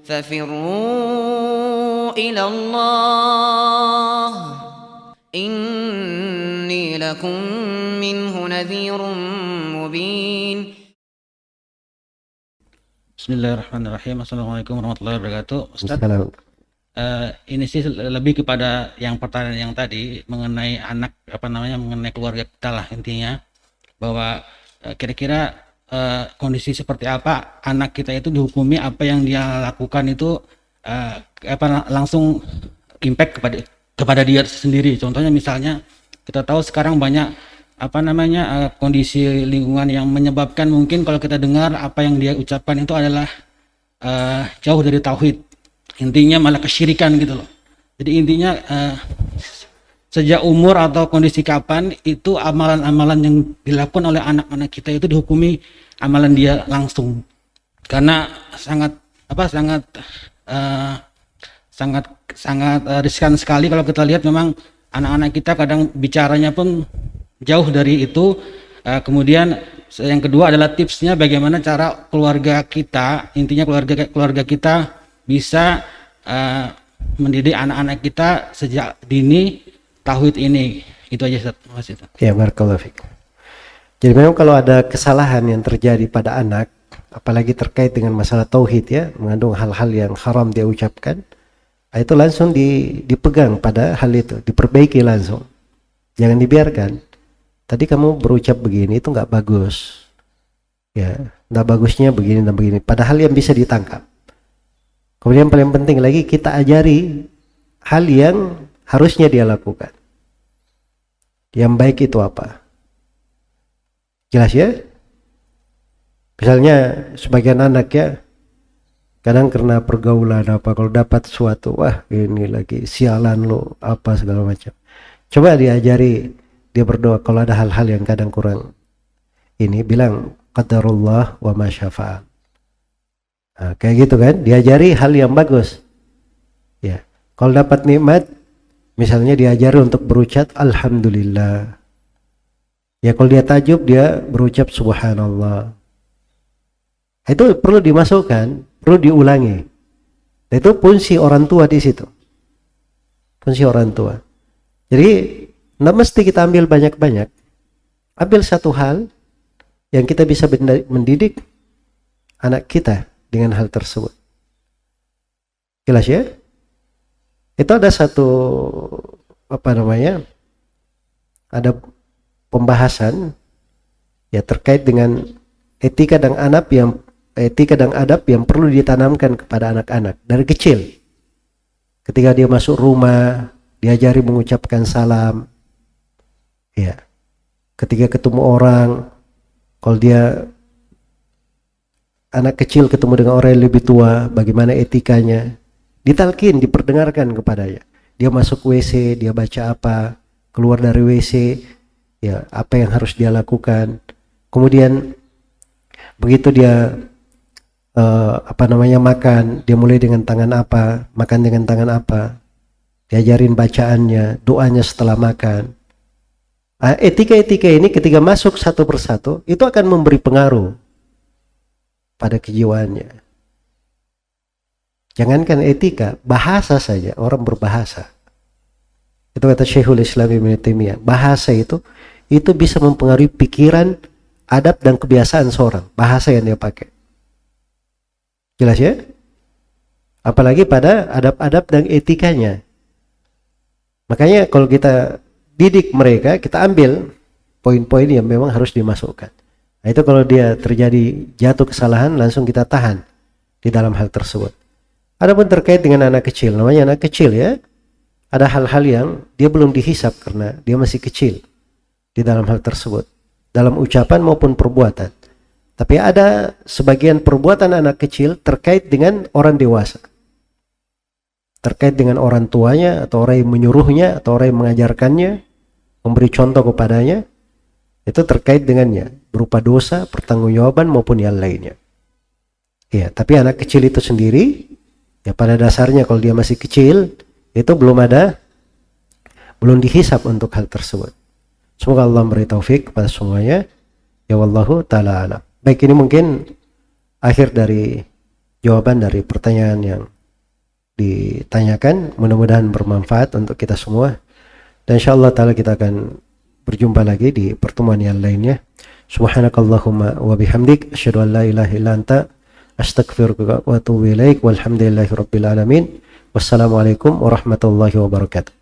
ففروا إلى الله إني لكم منه نذير مبين. Bismillahirrahmanirrahim. Assalamualaikum warahmatullahi wabarakatuh. Ustaz, ini sih lebih kepada yang pertanyaan yang tadi mengenai anak, mengenai keluarga kita lah intinya, bahwa kira-kira kondisi seperti apa anak kita itu dihukumi, apa yang dia lakukan itu langsung impact kepada dia sendiri. Contohnya misalnya kita tahu sekarang banyak kondisi lingkungan yang menyebabkan mungkin kalau kita dengar apa yang dia ucapkan itu adalah jauh dari tauhid, intinya malah kesyirikan gitu loh. Jadi intinya sejak umur atau kondisi kapan itu amalan-amalan yang dilakukan oleh anak-anak kita itu dihukumi amalan dia langsung, karena sangat riskan sekali kalau kita lihat. Memang anak-anak kita kadang bicaranya pun jauh dari itu. Kemudian yang kedua adalah tipsnya bagaimana cara keluarga kita, intinya keluarga kita bisa mendidik anak-anak kita sejak dini tauhid ini. Itu aja, Ustaz. Makasih. Ya, barakallahu fiik. Jadi memang kalau ada kesalahan yang terjadi pada anak, apalagi terkait dengan masalah tauhid ya, mengandung hal-hal yang haram dia ucapkan, itu langsung dipegang pada hal itu, diperbaiki langsung. Jangan dibiarkan. Tadi kamu berucap begini itu nggak bagus, ya, nggak bagusnya begini dan begini. Padahal yang bisa ditangkap. Kemudian paling penting lagi kita ajari hal yang harusnya dia lakukan. Yang baik itu apa? Jelas ya? Misalnya sebagian anak ya, kadang karena pergaulan apa, kalau dapat sesuatu, wah ini lagi sialan lo, apa segala macam. Coba diajari dia berdoa. Kalau ada hal-hal yang kadang kurang ini, bilang qadarullah wa ma syafa'al. Nah, kayak gitu kan, diajari hal yang bagus. Ya, kalau dapat nikmat, misalnya diajari untuk berucap alhamdulillah. Ya, kalau dia tajub dia berucap subhanallah. Itu perlu dimasukkan, perlu diulangi. Dan itu fungsi orang tua di situ. Fungsi orang tua. Jadi nggak mesti kita ambil banyak-banyak. Ambil satu hal yang kita bisa mendidik anak kita dengan hal tersebut. Jelas ya? Itu ada satu ada pembahasan ya terkait dengan etika dan adab yang perlu ditanamkan kepada anak-anak dari kecil. Ketika dia masuk rumah, diajari mengucapkan salam. Ya. Ketika ketemu orang, kalau dia anak kecil ketemu dengan orang yang lebih tua, bagaimana etikanya? Ditalkin, diperdengarkan kepadanya. Dia masuk WC, dia baca apa? Keluar dari WC, ya, apa yang harus dia lakukan. Kemudian begitu dia makan, dia mulai dengan tangan apa, makan dengan tangan apa, diajarin bacaannya, doanya setelah makan. Etika-etika ini ketika masuk satu persatu itu akan memberi pengaruh pada kejiwaannya. Jangankan etika, bahasa saja, orang berbahasa. Itu kata Syekhul Islam Ibnu Taimiyah, bahasa itu bisa mempengaruhi pikiran, adab dan kebiasaan seorang, bahasa yang dia pakai. Jelas ya? Apalagi pada adab-adab dan etikanya. Makanya kalau kita didik mereka, kita ambil poin-poin yang memang harus dimasukkan. Nah, itu kalau dia terjadi jatuh kesalahan, langsung kita tahan di dalam hal tersebut. Adapun terkait dengan anak kecil, namanya anak kecil ya, ada hal-hal yang dia belum dihisap karena dia masih kecil di dalam hal tersebut, dalam ucapan maupun perbuatan. Tapi ada sebagian perbuatan anak kecil terkait dengan orang dewasa, terkait dengan orang tuanya atau orang yang menyuruhnya atau orang yang mengajarkannya, memberi contoh kepadanya, itu terkait dengannya berupa dosa, pertanggungjawaban maupun yang lainnya. Ya, tapi anak kecil itu sendiri, ya pada dasarnya kalau dia masih kecil, itu belum dihisap untuk hal tersebut. Semoga Allah memberi taufik kepada semuanya. Ya wallahu ta'ala alam. Baik, ini mungkin akhir dari jawaban dari pertanyaan yang ditanyakan. Mudah-mudahan bermanfaat untuk kita semua. Dan insyaallah ta'ala kita akan berjumpa lagi di pertemuan yang lainnya. Subhanakallahumma wa bihamdik asyhadu an la ilaha illa anta astaghfiruka wa atubu ilaik. Walhamdulillahi rabbil alamin. Wassalamualaikum warahmatullahi wabarakatuh.